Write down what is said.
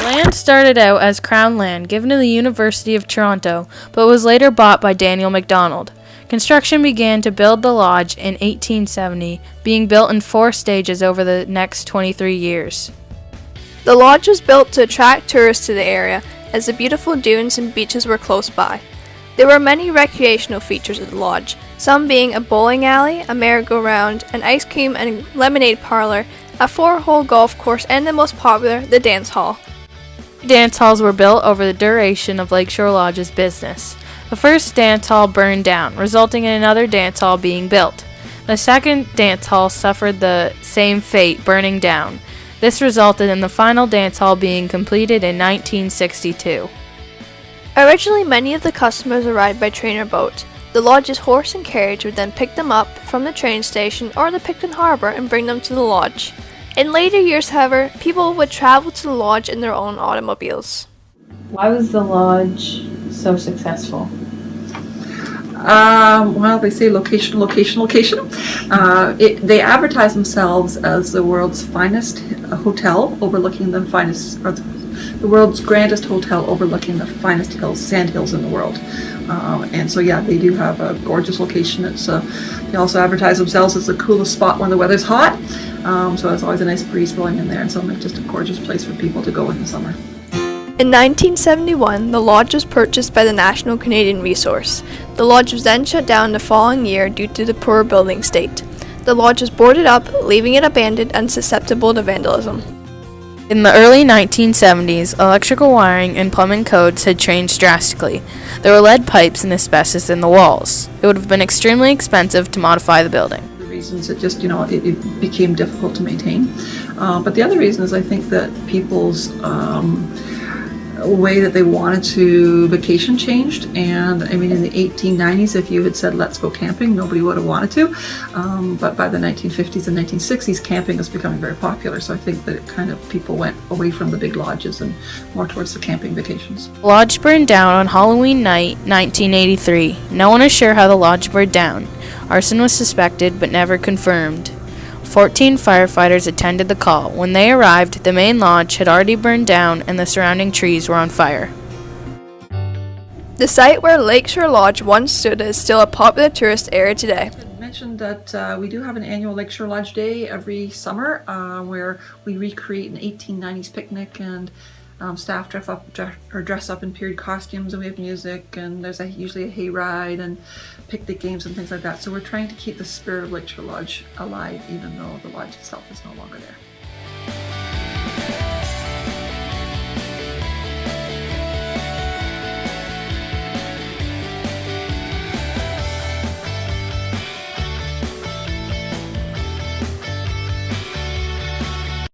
Land started out as Crown land given to the University of Toronto, but was later bought by Daniel MacDonald. Construction began to build the lodge in 1870, being built in 4 stages over the next 23 years. The lodge was built to attract tourists to the area, as the beautiful dunes and beaches were close by. There were many recreational features at the lodge, some being a bowling alley, a merry-go-round, an ice cream and lemonade parlor, a 4-hole golf course, and the most popular, the dance hall. Dance halls were built over the duration of Lakeshore Lodge's business. The first dance hall burned down, resulting in another dance hall being built. The second dance hall suffered the same fate, burning down. This resulted in the final dance hall being completed in 1962. Originally, many of the customers arrived by train or boat. The lodge's horse and carriage would then pick them up from the train station or the Picton Harbour and bring them to the lodge. In later years, however, people would travel to the lodge in their own automobiles. Why was the lodge so successful? Well, they say location. They advertise themselves as the world's finest hotel, overlooking the finest, or the world's grandest hotel, overlooking the finest hills, sand hills in the world. And so, yeah, they do have a gorgeous location. They also advertise themselves as the coolest spot when the weather's hot. So there's always a nice breeze blowing in there, and so it's just a gorgeous place for people to go in the summer. In 1971, the lodge was purchased by the National Canadian Resource. The lodge was then shut down the following year due to the poor building state. The lodge was boarded up, leaving it abandoned and susceptible to vandalism. In the early 1970s, electrical wiring and plumbing codes had changed drastically. There were lead pipes and asbestos in the walls. It would have been extremely expensive to modify the building. The reasons it just, it became difficult to maintain. But the other reason is I think that people's way that they wanted to vacation changed, and I mean in the 1890s if you had said let's go camping, nobody would have wanted to, but by the 1950s and 1960s camping was becoming very popular, so I think that it kind of people went away from the big lodges and more towards the camping vacations. The lodge burned down on Halloween night 1983. No one is sure how the lodge burned down. Arson was suspected but never confirmed. 14 firefighters attended the call. When they arrived, the main lodge had already burned down and the surrounding trees were on fire. The site where Lakeshore Lodge once stood is still a popular tourist area today. I mentioned that we do have an annual Lakeshore Lodge Day every summer where we recreate an 1890s picnic, and staff dress up in period costumes, and we have music, and there's usually a hayride and picnic games and things like that. So we're trying to keep the spirit of Lakeshore Lodge alive, even though the lodge itself is no longer there.